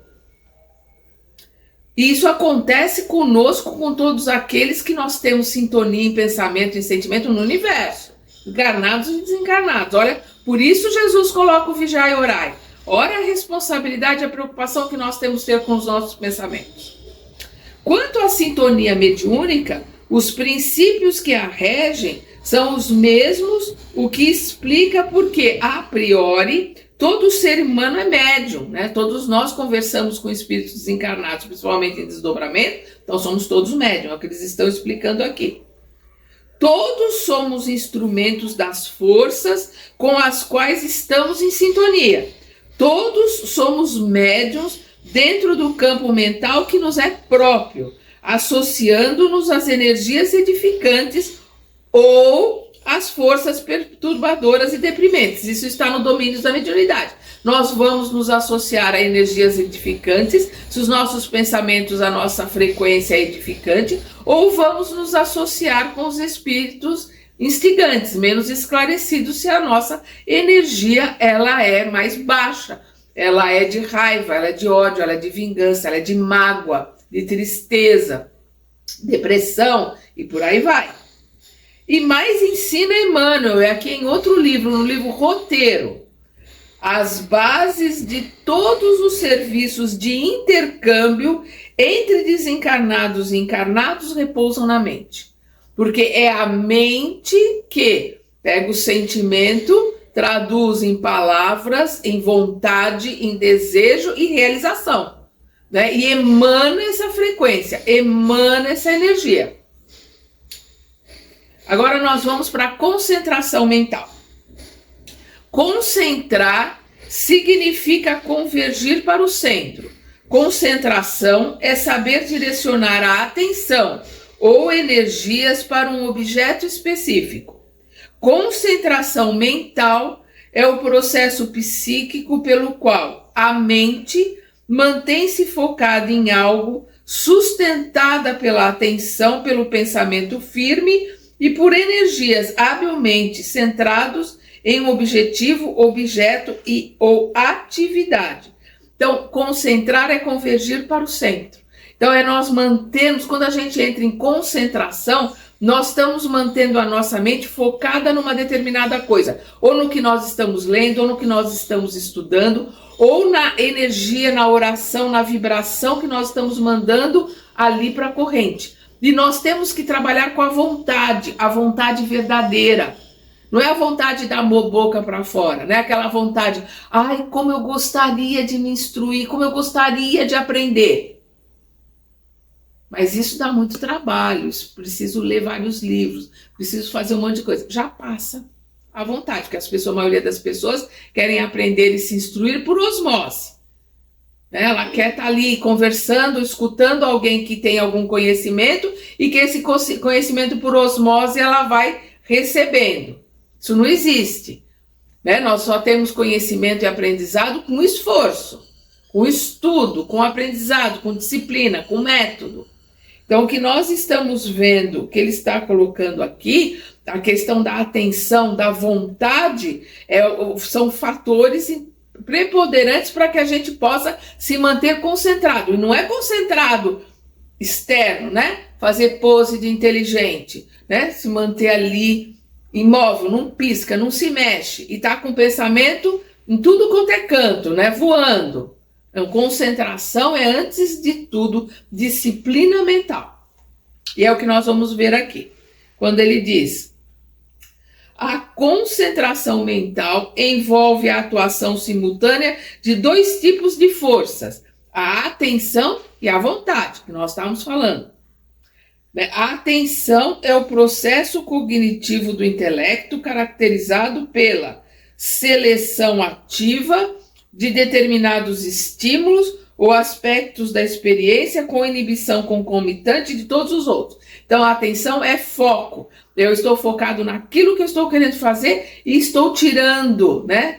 Speaker 1: E isso acontece conosco, com todos aqueles que nós temos sintonia em pensamento e sentimento no universo, encarnados e desencarnados. Olha, por isso Jesus coloca o vigiai e orai. Olha a responsabilidade e a preocupação que nós temos que ter com os nossos pensamentos. Quanto à sintonia mediúnica, os princípios que a regem são os mesmos, o que explica porque, a priori, todo ser humano é médium, né? Todos nós conversamos com espíritos desencarnados, principalmente em desdobramento, então somos todos médium, é o que eles estão explicando aqui. Todos somos instrumentos das forças com as quais estamos em sintonia. Todos somos médiuns dentro do campo mental que nos é próprio, associando-nos às energias edificantes ou às forças perturbadoras e deprimentes. Isso está no domínio da mediunidade. Nós vamos nos associar a energias edificantes, se os nossos pensamentos, a nossa frequência é edificante, ou vamos nos associar com os espíritos instigantes, menos esclarecidos, se a nossa energia ela é mais baixa. Ela é de raiva, ela é de ódio, ela é de vingança, ela é de mágoa, de tristeza, depressão e por aí vai. E mais ensina Emmanuel, é aqui em outro livro, no livro Roteiro, as bases de todos os serviços de intercâmbio entre desencarnados e encarnados repousam na mente. Porque é a mente que pega o sentimento, traduz em palavras, em vontade, em desejo e realização, né? E emana essa frequência, emana essa energia. Agora nós vamos para a concentração mental. Concentrar significa convergir para o centro. Concentração é saber direcionar a atenção ou energias para um objeto específico. Concentração mental é o processo psíquico pelo qual a mente mantém-se focada em algo, sustentada pela atenção, pelo pensamento firme e por energias habilmente centrados em um objetivo, objeto e ou atividade. Então, concentrar é convergir para o centro. Então, é nós mantermos, quando a gente entra em concentração, nós estamos mantendo a nossa mente focada numa determinada coisa, ou no que nós estamos lendo, ou no que nós estamos estudando, ou na energia, na oração, na vibração que nós estamos mandando ali para a corrente. E nós temos que trabalhar com a vontade verdadeira. Não é a vontade da boca para fora, né? Aquela vontade, ai, como eu gostaria de me instruir, como eu gostaria de aprender. Mas isso dá muito trabalho, isso preciso ler vários livros, preciso fazer um monte de coisa. Já passa a vontade, porque a maioria das pessoas querem aprender e se instruir por osmose. Né? Ela quer estar ali conversando, escutando alguém que tem algum conhecimento e que esse conhecimento por osmose ela vai recebendo. Isso não existe. Né? Nós só temos conhecimento e aprendizado com esforço, com estudo, com aprendizado, com disciplina, com método. Então, o que nós estamos vendo, que ele está colocando aqui, a questão da atenção, da vontade, são fatores preponderantes para que a gente possa se manter concentrado. E não é concentrado externo, né? Fazer pose de inteligente, né? Se manter ali imóvel, não pisca, não se mexe. E tá com o pensamento em tudo quanto é canto, né? Voando. Então, concentração é, antes de tudo, disciplina mental. E é o que nós vamos ver aqui. Quando ele diz: a concentração mental envolve a atuação simultânea de dois tipos de forças, a atenção e a vontade, que nós estávamos falando. A atenção é o processo cognitivo do intelecto caracterizado pela seleção ativa de determinados estímulos ou aspectos da experiência com inibição concomitante de todos os outros. Então, a atenção é foco. Eu estou focado naquilo que eu estou querendo fazer e estou tirando, né?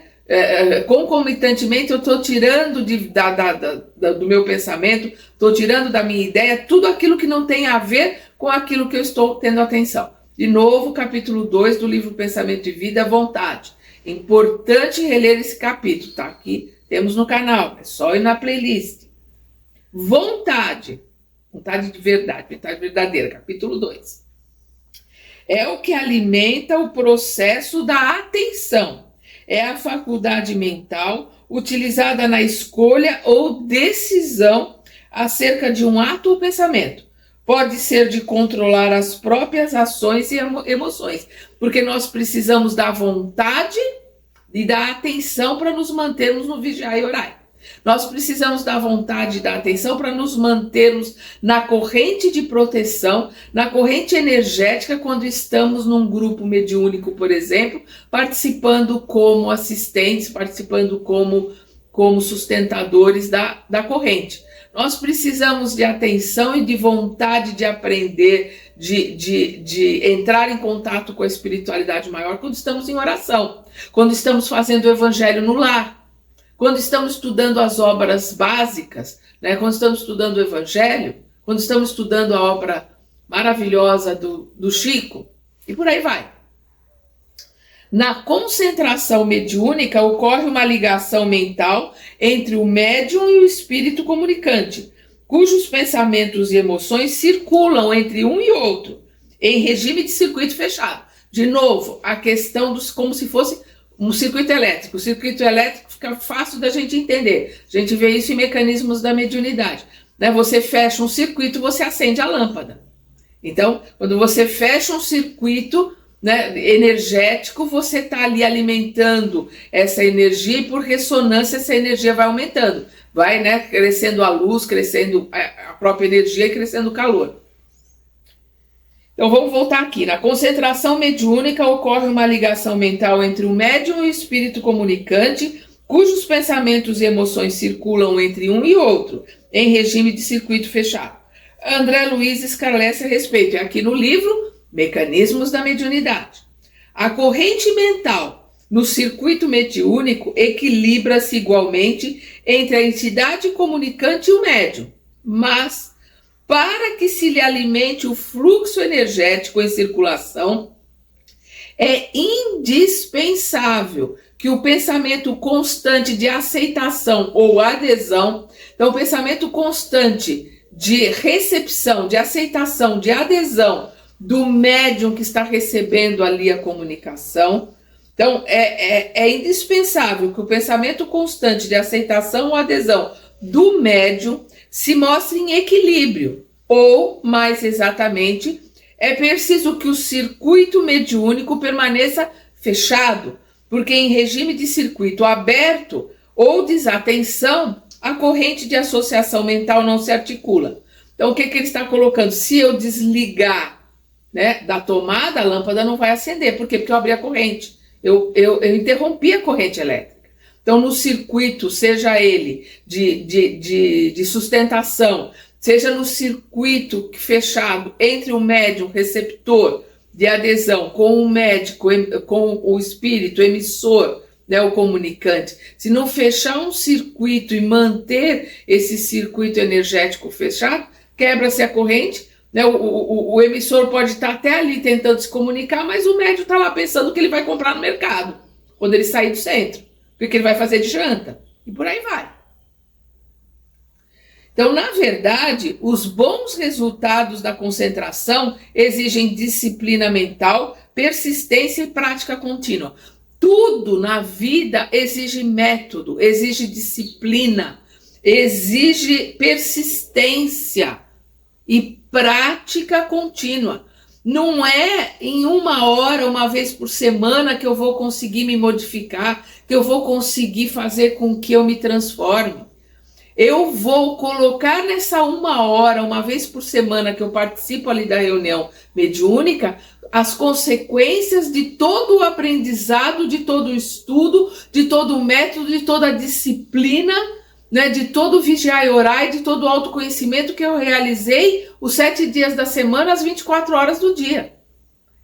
Speaker 1: Concomitantemente, eu estou tirando do meu pensamento, estou tirando da minha ideia tudo aquilo que não tem a ver com aquilo que eu estou tendo atenção. De novo, capítulo 2 do livro Pensamento e Vida, Vontade. Importante reler esse capítulo, tá aqui, temos no canal, é só ir na playlist. Vontade Vontade de verdade, vontade verdadeira, capítulo 2. É o que alimenta o processo da atenção. É a faculdade mental utilizada na escolha ou decisão acerca de um ato ou pensamento. Pode ser de controlar as próprias ações e emoções, porque nós precisamos da vontade e da atenção para nos mantermos no vigiar e orar. Nós precisamos da vontade e da atenção para nos mantermos na corrente de proteção, na corrente energética, quando estamos num grupo mediúnico, por exemplo, participando como assistentes, participando como sustentadores da corrente. Nós precisamos de atenção e de vontade de aprender, de entrar em contato com a espiritualidade maior quando estamos em oração, quando estamos fazendo o evangelho no lar, quando estamos estudando as obras básicas, né? Quando estamos estudando o evangelho, quando estamos estudando a obra maravilhosa do Chico, e por aí vai. Na concentração mediúnica ocorre uma ligação mental entre o médium e o espírito comunicante, cujos pensamentos e emoções circulam entre um e outro, em regime de circuito fechado. De novo, a questão dos como se fosse um circuito elétrico. O circuito elétrico fica fácil da gente entender. A gente vê isso em mecanismos da mediunidade, né? Você fecha um circuito, você acende a lâmpada. Então, quando você fecha um circuito, né, energético, você está ali alimentando essa energia e por ressonância essa energia vai aumentando, vai, né, crescendo a luz, crescendo a própria energia e crescendo o calor. Então vamos voltar aqui. Na concentração mediúnica ocorre uma ligação mental entre o médium e o espírito comunicante, cujos pensamentos e emoções circulam entre um e outro, em regime de circuito fechado. André Luiz esclarece a respeito, é aqui no livro Mecanismos da Mediunidade. A corrente mental no circuito mediúnico equilibra-se igualmente entre a entidade comunicante e o médium, mas para que se lhe alimente o fluxo energético em circulação, é indispensável que o pensamento constante de aceitação ou adesão, então o pensamento constante de recepção, de aceitação, de adesão do médium que está recebendo ali a comunicação. Então, é indispensável que o pensamento constante de aceitação ou adesão do médium se mostre em equilíbrio, ou, mais exatamente, é preciso que o circuito mediúnico permaneça fechado, porque em regime de circuito aberto ou desatenção, a corrente de associação mental não se articula. Então, o que ele está colocando? Se eu desligar, né, da tomada, a lâmpada não vai acender. Por quê? Porque eu abri a corrente. Eu interrompi a corrente elétrica. Então, no circuito, seja ele de sustentação, seja no circuito fechado entre o médium receptor de adesão com o médico, com o espírito emissor, né, o comunicante, se não fechar um circuito e manter esse circuito energético fechado, quebra-se a corrente, né, o emissor pode estar até ali tentando se comunicar, mas o médium está lá pensando o que ele vai comprar no mercado, quando ele sair do centro, o que ele vai fazer de janta, e por aí vai. Então, na verdade, os bons resultados da concentração exigem disciplina mental, persistência e prática contínua. Tudo na vida exige método, exige disciplina, exige persistência e prática contínua. Não é em 1 hora, uma vez por semana, que eu vou conseguir me modificar, que eu vou conseguir fazer com que eu me transforme. Eu vou colocar nessa 1 hora, uma vez por semana que eu participo ali da reunião mediúnica, as consequências de todo o aprendizado, de todo o estudo, de todo o método, de toda a disciplina, né, de todo o vigiar e orar e de todo o autoconhecimento que eu realizei os 7 dias da semana, as 24 horas do dia.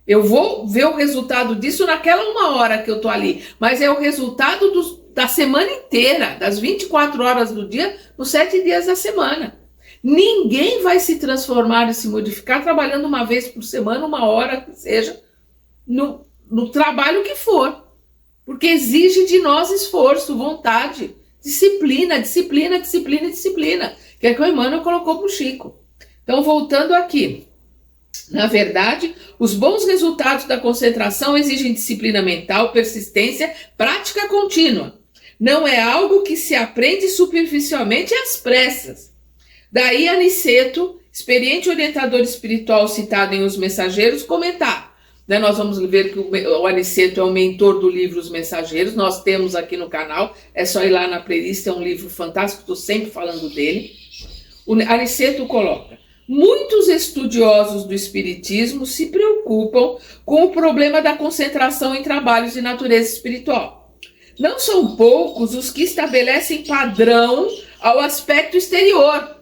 Speaker 1: Eu vou ver o resultado disso naquela 1 hora que eu tô ali, mas é o resultado da semana inteira, das 24 horas do dia, nos 7 dias da semana. Ninguém vai se transformar e se modificar trabalhando uma vez por semana, 1 hora que seja, no trabalho que for. Porque exige de nós esforço, vontade, disciplina, disciplina, disciplina, disciplina. Que é que o Emmanuel colocou para o Chico. Então, voltando aqui. Na verdade, os bons resultados da concentração exigem disciplina mental, persistência, prática contínua. Não é algo que se aprende superficialmente às pressas. Daí Aniceto, experiente orientador espiritual citado em Os Mensageiros, comentar. Nós vamos ver que o Aniceto é o mentor do livro Os Mensageiros, nós temos aqui no canal, é só ir lá na playlist, é um livro fantástico, estou sempre falando dele. O Aniceto coloca: muitos estudiosos do espiritismo se preocupam com o problema da concentração em trabalhos de natureza espiritual. Não são poucos os que estabelecem padrão ao aspecto exterior.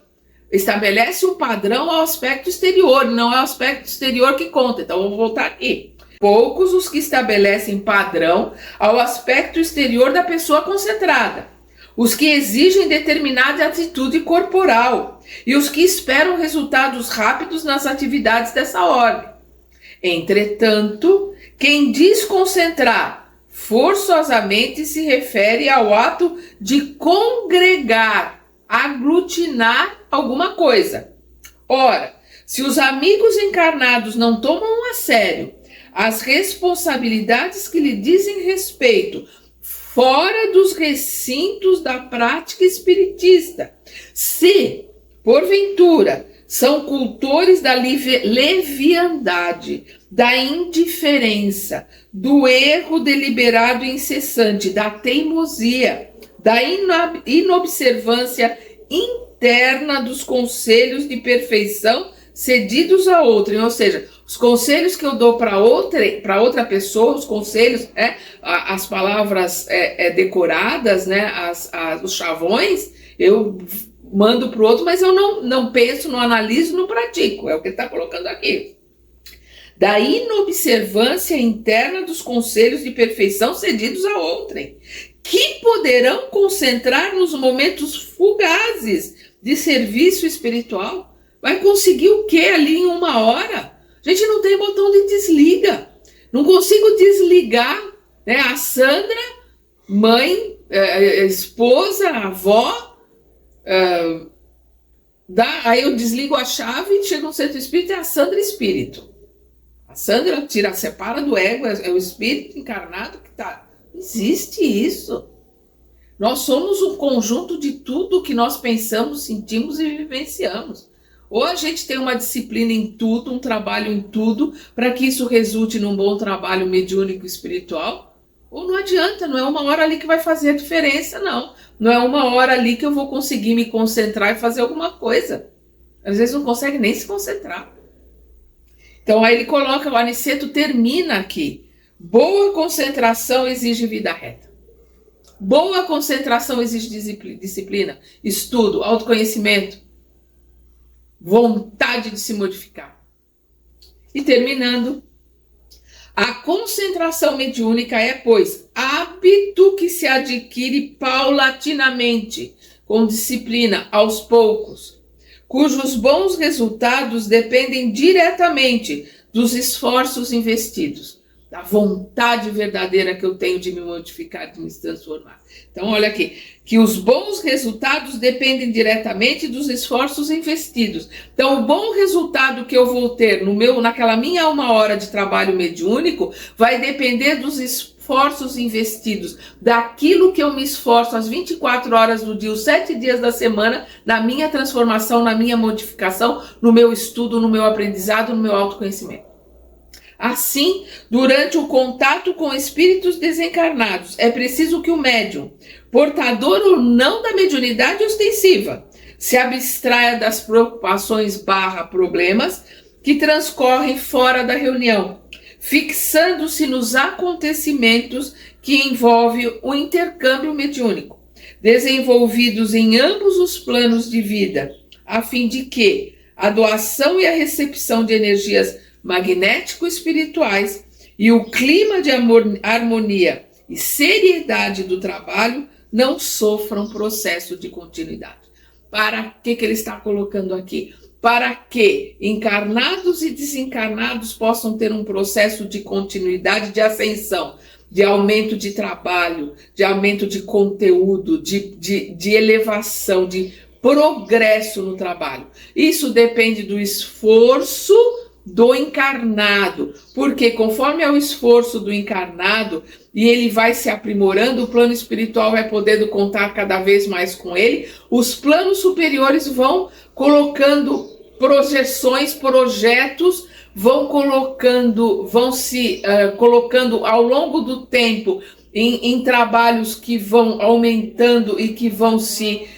Speaker 1: Estabelece um padrão ao aspecto exterior, não é o aspecto exterior que conta. Então, vamos voltar aqui. Poucos os que estabelecem padrão ao aspecto exterior da pessoa concentrada. Os que exigem determinada atitude corporal e os que esperam resultados rápidos nas atividades dessa ordem. Entretanto, quem diz concentrar forçosamente se refere ao ato de congregar, aglutinar alguma coisa. Ora, se os amigos encarnados não tomam a sério as responsabilidades que lhe dizem respeito fora dos recintos da prática espiritista, se, porventura, são cultores da leviandade, da indiferença, do erro deliberado e incessante, da teimosia, da inobservância interna dos conselhos de perfeição cedidos a outrem, ou seja, os conselhos que eu dou para outra pessoa, os conselhos, as palavras decoradas, os chavões, eu mando para o outro, mas eu não penso, não analiso, não pratico, é o que ele está colocando aqui. Da inobservância interna dos conselhos de perfeição cedidos a outrem, que poderão concentrar nos momentos fugazes de serviço espiritual. Vai conseguir o que ali em 1 hora? A gente não tem botão de desliga. Não consigo desligar, a Sandra, mãe, esposa, avó, aí eu desligo a chave, chega no centro espírita, é a Sandra espírito. A Sandra separa do ego, é o espírito encarnado que está. Existe isso. Nós somos um conjunto de tudo que nós pensamos, sentimos e vivenciamos. Ou a gente tem uma disciplina em tudo, um trabalho em tudo, para que isso resulte num bom trabalho mediúnico espiritual, ou não adianta, não é 1 hora ali que vai fazer a diferença, não. Não é 1 hora ali que eu vou conseguir me concentrar e fazer alguma coisa. Às vezes não consegue nem se concentrar. Então aí ele coloca, o Aniceto termina aqui. Boa concentração exige vida reta. Boa concentração exige disciplina, estudo, autoconhecimento, vontade de se modificar. E terminando, a concentração mediúnica é, pois, hábito que se adquire paulatinamente, com disciplina, aos poucos, cujos bons resultados dependem diretamente dos esforços investidos, da vontade verdadeira que eu tenho de me modificar, de me transformar. Então, olha aqui, que os bons resultados dependem diretamente dos esforços investidos. Então, o bom resultado que eu vou ter naquela minha 1 hora de trabalho mediúnico vai depender dos esforços investidos, daquilo que eu me esforço às 24 horas do dia, os 7 dias da semana, na minha transformação, na minha modificação, no meu estudo, no meu aprendizado, no meu autoconhecimento. Assim, durante o contato com espíritos desencarnados, é preciso que o médium, portador ou não da mediunidade ostensiva, se abstraia das preocupações / problemas que transcorrem fora da reunião, fixando-se nos acontecimentos que envolvem o intercâmbio mediúnico, desenvolvidos em ambos os planos de vida, a fim de que a doação e a recepção de energias magnético-espirituais e o clima de harmonia e seriedade do trabalho não sofram processo de continuidade. Para que ele está colocando aqui? Para que encarnados e desencarnados possam ter um processo de continuidade, de ascensão, de aumento de trabalho, de aumento de conteúdo, de elevação, de progresso no trabalho. Isso depende do esforço do encarnado, porque conforme é o esforço do encarnado e ele vai se aprimorando, o plano espiritual vai podendo contar cada vez mais com ele, os planos superiores vão colocando projeções, projetos, vão se colocando ao longo do tempo em trabalhos que vão aumentando e que vão se,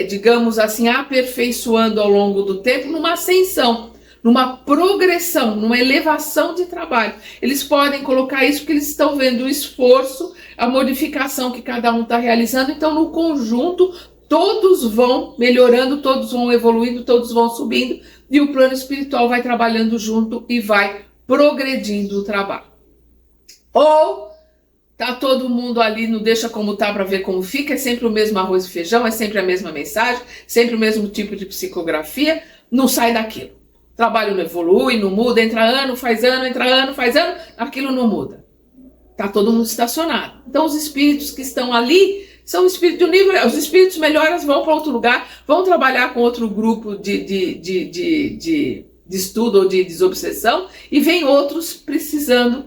Speaker 1: digamos assim, aperfeiçoando ao longo do tempo, numa ascensão, numa progressão, numa elevação de trabalho. Eles podem colocar isso porque eles estão vendo o esforço, a modificação que cada um está realizando, então no conjunto todos vão melhorando, todos vão evoluindo, todos vão subindo e o plano espiritual vai trabalhando junto e vai progredindo o trabalho. Ou tá todo mundo ali, não deixa como tá para ver como fica, é sempre o mesmo arroz e feijão, é sempre a mesma mensagem, sempre o mesmo tipo de psicografia, não sai daquilo. O trabalho não evolui, não muda, entra ano, faz ano, aquilo não muda. Tá todo mundo estacionado. Então os espíritos que estão ali são espíritos do nível, os espíritos melhores vão para outro lugar, vão trabalhar com outro grupo de estudo ou de desobsessão, e vem outros precisando,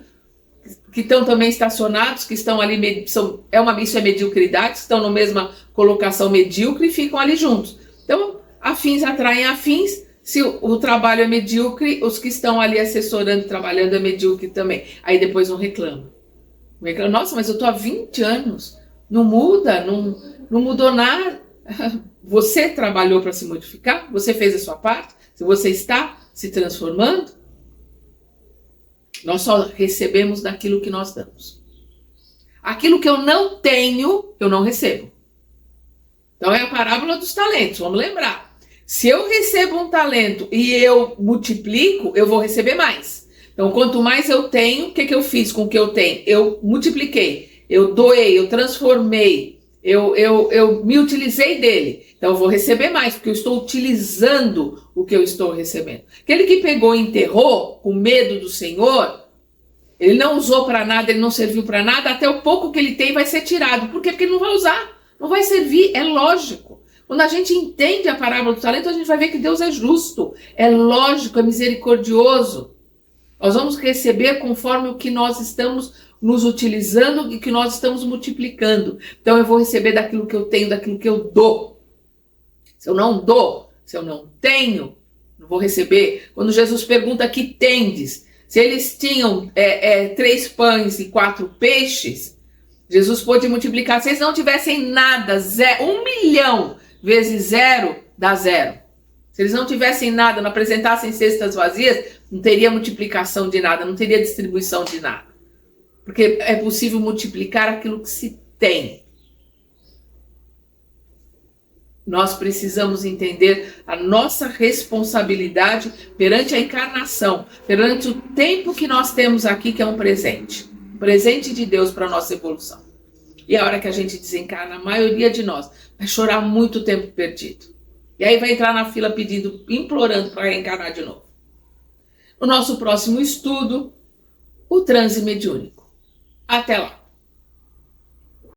Speaker 1: que estão também estacionados, que estão ali, isso é mediocridade, estão na mesma colocação medíocre e ficam ali juntos. Então, afins atraem afins, se o trabalho é medíocre, os que estão ali assessorando, trabalhando é medíocre também. Aí depois não reclamam. Nossa, mas eu estou há 20 anos, não muda, não mudou nada. Você trabalhou para se modificar, você fez a sua parte, se você está se transformando, nós só recebemos daquilo que nós damos. Aquilo que eu não tenho, eu não recebo. Então é a parábola dos talentos, vamos lembrar. Se eu recebo um talento e eu multiplico, eu vou receber mais. Então quanto mais eu tenho, o que eu fiz com o que eu tenho? Eu multipliquei, eu doei, eu transformei, eu me utilizei dele. Então eu vou receber mais, porque eu estou utilizando o que eu estou recebendo. Aquele que pegou e enterrou com medo do Senhor, ele não usou para nada, ele não serviu para nada, até o pouco que ele tem vai ser tirado. Por quê? Porque ele não vai usar, não vai servir, é lógico. Quando a gente entende a parábola do talento, a gente vai ver que Deus é justo, é lógico, é misericordioso. Nós vamos receber conforme o que nós estamos nos utilizando e que nós estamos multiplicando. Então eu vou receber daquilo que eu tenho, daquilo que eu dou. Se eu não dou, se eu não tenho, não vou receber. Quando Jesus pergunta que tendes, se eles tinham 3 pães e 4 peixes, Jesus pôde multiplicar. Se eles não tivessem nada, 1 milhão vezes 0 dá 0. Se eles não tivessem nada, não apresentassem cestas vazias, não teria multiplicação de nada, não teria distribuição de nada. Porque é possível multiplicar aquilo que se tem. Nós precisamos entender a nossa responsabilidade perante a encarnação, perante o tempo que nós temos aqui, que é um presente de Deus para a nossa evolução. E a hora que a gente desencarna, a maioria de nós vai chorar muito tempo perdido. E aí vai entrar na fila pedindo, implorando para reencarnar de novo. No nosso próximo estudo, o transe mediúnico. Até lá!